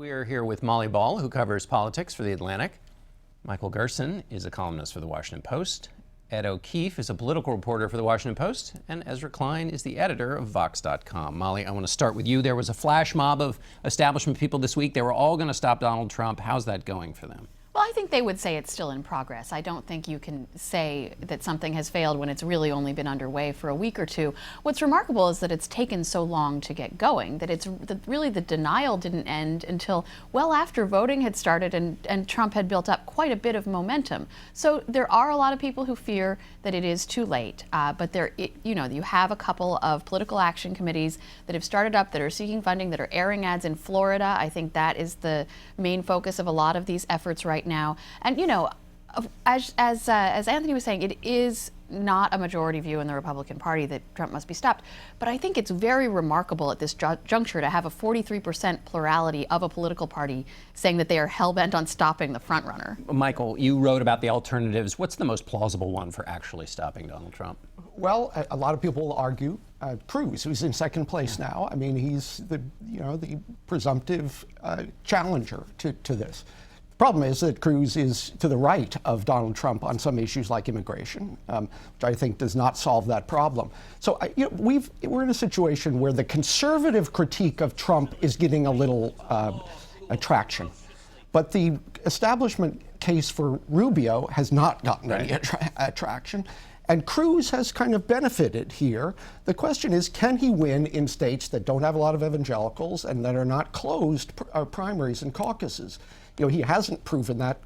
We are here with Molly Ball, who covers politics for The Atlantic. Michael Gerson is a columnist for The Washington Post. Ed O'Keefe is a political reporter for The Washington Post. And Ezra Klein is the editor of Vox.com. Molly, I want to start with you. There was a flash mob of establishment people this week. They were all going to stop Donald Trump. How's that going for them? Well, I think they would say it's still in progress. I don't think you can say that something has failed when it's really only been underway for a week or two. What's remarkable is that it's taken so long to get going, that really the denial didn't end until well after voting had started and Trump had built up quite a bit of momentum. So there are a lot of people who fear that it is too late, but you have a couple of political action committees that have started up that are seeking funding, that are airing ads in Florida. I think that is the main focus of a lot of these efforts right now. And as Anthony was saying, it is not a majority view in the Republican Party that Trump must be stopped. But I think it's very remarkable at this juncture to have a 43% plurality of a political party saying that they are hell-bent on stopping the frontrunner. Michael, you wrote about the alternatives. What's the most plausible one for actually stopping Donald Trump? Well, a lot of people will argue Cruz, who's in second place now. I mean, he's the presumptive challenger to this. The problem is that Cruz is to the right of Donald Trump on some issues like immigration, which I think does not solve that problem. So we're in a situation where the conservative critique of Trump is getting a little attraction, but the establishment case for Rubio has not gotten any attraction. And Cruz has kind of benefited here. The question is, can he win in states that don't have a lot of evangelicals and that are not closed primaries and caucuses? He hasn't proven that,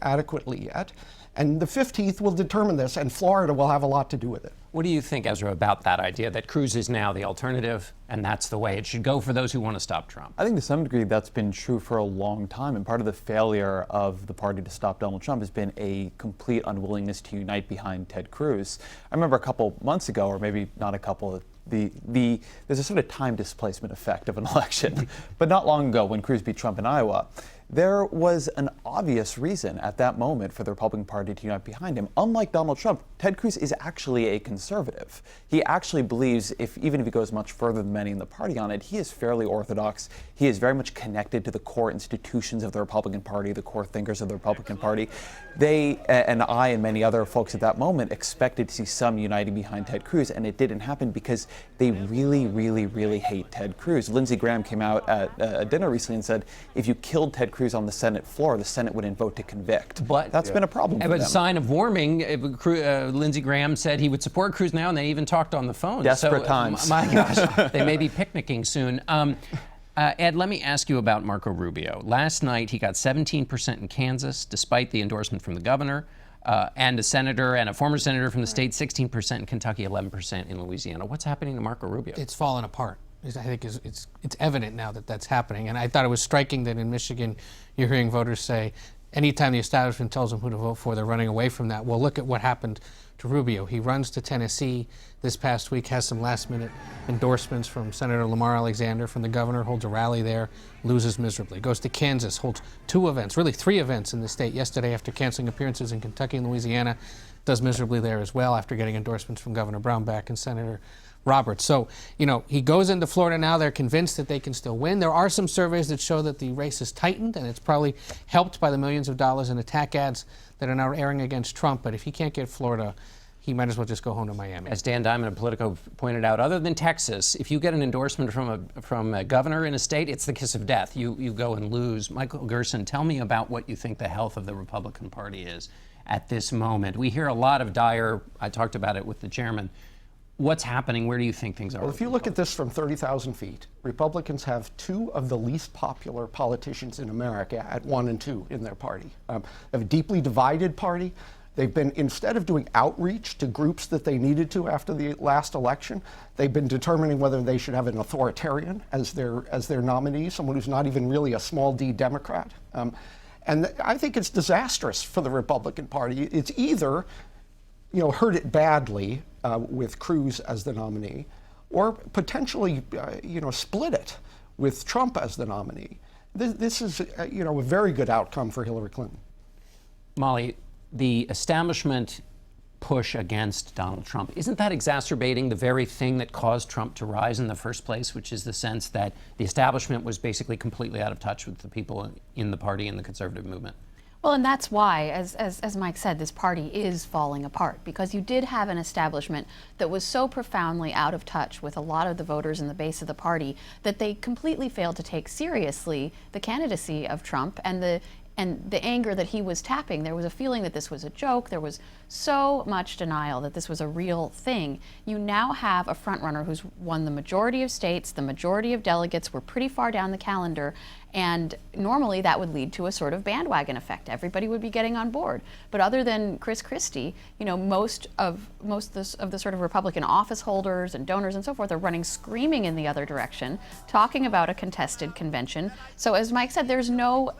adequately yet. And the 15th will determine this, and Florida will have a lot to do with it. What do you think, Ezra, about that idea that Cruz is now the alternative, and that's the way it should go for those who want to stop Trump? I think to some degree that's been true for a long time, and part of the failure of the party to stop Donald Trump has been a complete unwillingness to unite behind Ted Cruz. I remember a couple months ago, or maybe not a couple, there's a sort of time displacement effect of an election. But not long ago, when Cruz beat Trump in Iowa, there was an obvious reason at that moment for the Republican Party to unite behind him. Unlike Donald Trump, Ted Cruz is actually a conservative. He actually believes, even if he goes much further than many in the party on it, he is fairly orthodox. He is very much connected to the core institutions of the Republican Party, the core thinkers of the Republican Party. They, and I and many other folks at that moment, expected to see some uniting behind Ted Cruz, and it didn't happen because they really, really, really hate Ted Cruz. Lindsey Graham came out at a dinner recently and said, if you killed Ted Cruz on the Senate floor, the Senate wouldn't vote to convict. But that's been a problem for them. But a sign of warming, Lindsey Graham said he would support Cruz now, and they even talked on the phone. Desperate times. My gosh, they may be picnicking soon. Ed, let me ask you about Marco Rubio. Last night, he got 17% in Kansas, despite the endorsement from the governor, and a senator and a former senator from the state, 16% in Kentucky, 11% in Louisiana. What's happening to Marco Rubio? It's fallen apart. I think it's evident now that that's happening. And I thought it was striking that in Michigan, you're hearing voters say, anytime the establishment tells them who to vote for, they're running away from that. Well, look at what happened to Rubio. He runs to Tennessee this past week, has some last-minute endorsements from Senator Lamar Alexander, from the governor, holds a rally there, loses miserably. Goes to Kansas, holds 2 events, really 3 events in the state yesterday after canceling appearances in Kentucky and Louisiana, does miserably there as well after getting endorsements from Governor Brownback and Senator Roberts. So, he goes into Florida now. They're convinced that they can still win. There are some surveys that show that the race is tightened, and it's probably helped by the millions of dollars in attack ads that are now airing against Trump. But if he can't get Florida, he might as well just go home to Miami. As Dan Diamond of Politico pointed out, other than Texas, if you get an endorsement from a governor in a state, it's the kiss of death. You go and lose. Michael Gerson, tell me about what you think the health of the Republican Party is at this moment. We hear a lot of dire, I talked about it with the chairman. What's happening? Where do you think things are? Well, if you look at this from 30,000 feet, Republicans have 2 of the least popular politicians in America at 1 and 2 in their party. They have a deeply divided party. They've been, instead of doing outreach to groups that they needed to after the last election, they've been determining whether they should have an authoritarian as their nominee, someone who's not even really a small d Democrat. And I think it's disastrous for the Republican Party. It's either, hurt it badly with Cruz as the nominee, or potentially, split it with Trump as the nominee. This is, a very good outcome for Hillary Clinton. Molly, the establishment push against Donald Trump. Isn't that exacerbating the very thing that caused Trump to rise in the first place, which is the sense that the establishment was basically completely out of touch with the people in the party and the conservative movement? Well, and that's why, as Mike said, this party is falling apart, because you did have an establishment that was so profoundly out of touch with a lot of the voters in the base of the party that they completely failed to take seriously the candidacy of Trump and the anger that he was tapping. There was a feeling that this was a joke. There was so much denial that this was a real thing. You now have a frontrunner who's won the majority of states, the majority of delegates. We're pretty far down the calendar, and normally that would lead to a sort of bandwagon effect. Everybody would be getting on board. But other than Chris Christie, you know, most of the sort of Republican office holders and donors and so forth are running screaming in the other direction, talking about a contested convention. So as Mike said, there's no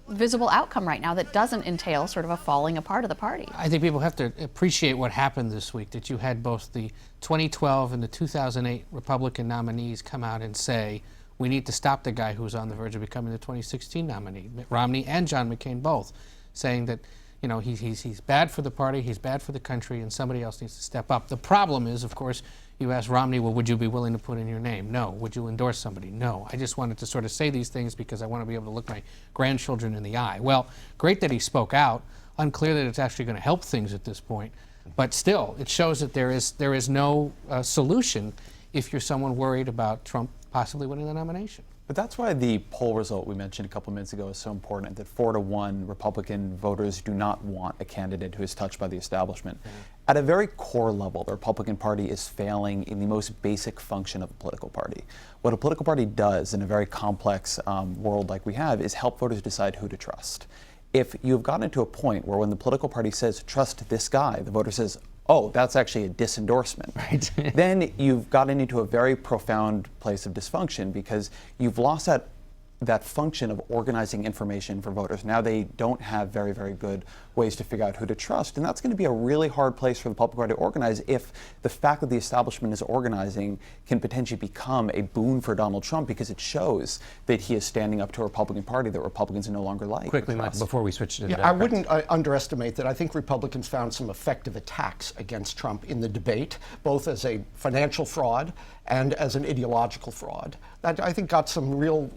visible outcome right now that doesn't entail sort of a falling apart of the party. I think people have to appreciate what happened this week, that you had both the 2012 and the 2008 Republican nominees come out and say, we need to stop the guy who's on the verge of becoming the 2016 nominee. Mitt Romney and John McCain both saying that, you know, he's bad for the party, he's bad for the country, and somebody else needs to step up. The problem is, of course, you ask Romney, well, would you be willing to put in your name? No. Would you endorse somebody? No. I just wanted to sort of say these things because I want to be able to look my grandchildren in the eye. Well, great that he spoke out. Unclear that it's actually going to help things at this point. But still, it shows that there is no solution if you're someone worried about Trump possibly winning the nomination. But that's why the poll result we mentioned a couple minutes ago is so important, that 4-1 Republican voters do not want a candidate who is touched by the establishment. At a very core level, the Republican Party is failing in the most basic function of a political party. What a political party does in a very complex world like we have is help voters decide who to trust. If you've gotten to a point where when the political party says, trust this guy, the voter says, oh, that's actually a disendorsement. Right. Then you've gotten into a very profound place of dysfunction because you've lost that function of organizing information for voters. Now they don't have very, very good ways to figure out who to trust. And that's going to be a really hard place for the Republican Party to organize if the fact that the establishment is organizing can potentially become a boon for Donald Trump, because it shows that he is standing up to a Republican Party that Republicans no longer like. Quickly, Michael, before we switch to the Yeah, Democrats. I wouldn't underestimate that. I think Republicans found some effective attacks against Trump in the debate, both as a financial fraud and as an ideological fraud. That, I think, got some real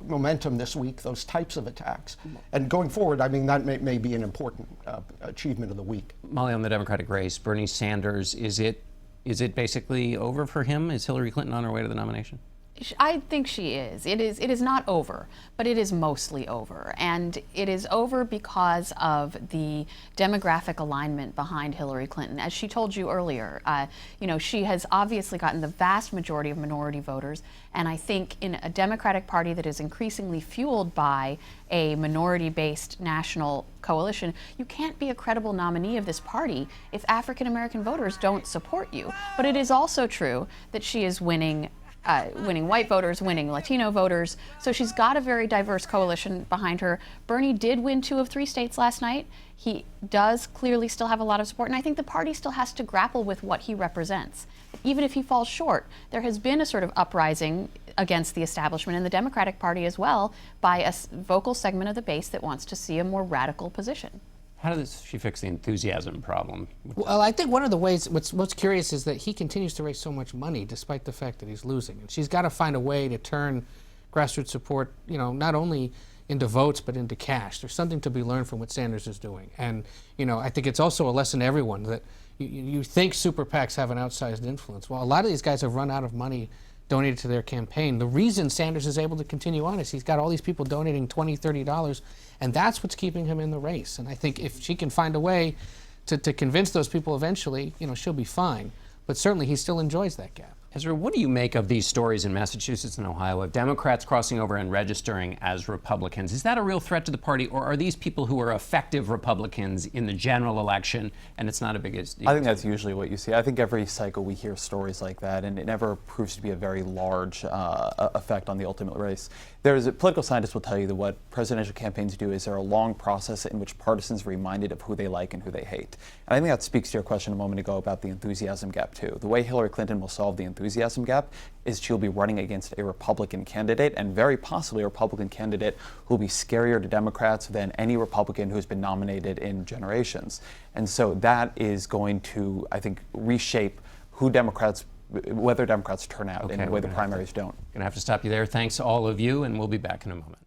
momentum this week, those types of attacks. And going forward, I mean, that may be an important achievement of the week. Molly, on the Democratic race, Bernie Sanders, is it basically over for him? Is Hillary Clinton on her way to the nomination? I think she is. It is not over, but it is mostly over. And it is over because of the demographic alignment behind Hillary Clinton. As she told you earlier, she has obviously gotten the vast majority of minority voters. And I think in a Democratic Party that is increasingly fueled by a minority-based national coalition, you can't be a credible nominee of this party if African American voters don't support you. But it is also true that she is winning white voters, winning Latino voters. So she's got a very diverse coalition behind her. Bernie did win 2 of 3 states last night. He does clearly still have a lot of support, and I think the party still has to grapple with what he represents. Even if he falls short, there has been a sort of uprising against the establishment in the Democratic Party as well by a vocal segment of the base that wants to see a more radical position. How does she fix the enthusiasm problem? Well, I think one of the ways, what's curious is that he continues to raise so much money despite the fact that he's losing. And she's got to find a way to turn grassroots support, not only into votes but into cash. There's something to be learned from what Sanders is doing. And, I think it's also a lesson to everyone that you think super PACs have an outsized influence. Well, a lot of these guys have run out of money donated to their campaign. The reason Sanders is able to continue on is he's got all these people donating $20, $30, and that's what's keeping him in the race. And I think if she can find a way to convince those people eventually, she'll be fine. But certainly he still enjoys that gap. Ezra, what do you make of these stories in Massachusetts and Ohio of Democrats crossing over and registering as Republicans? Is that a real threat to the party, or are these people who are effective Republicans in the general election and it's not a big issue? I think that's usually what you see. I think every cycle we hear stories like that, and it never proves to be a very large effect on the ultimate race. Political scientists will tell you that what presidential campaigns do is they're a long process in which partisans are reminded of who they like and who they hate. And I think that speaks to your question a moment ago about the enthusiasm gap, too. The way Hillary Clinton will solve the enthusiasm enthusiasm gap is she'll be running against a Republican candidate, and very possibly a Republican candidate who will be scarier to Democrats than any Republican who's been nominated in generations. And so that is going to, I think, reshape whether Democrats turn out and the way the primaries don't. Going to have to stop you there. Thanks to all of you, and we'll be back in a moment.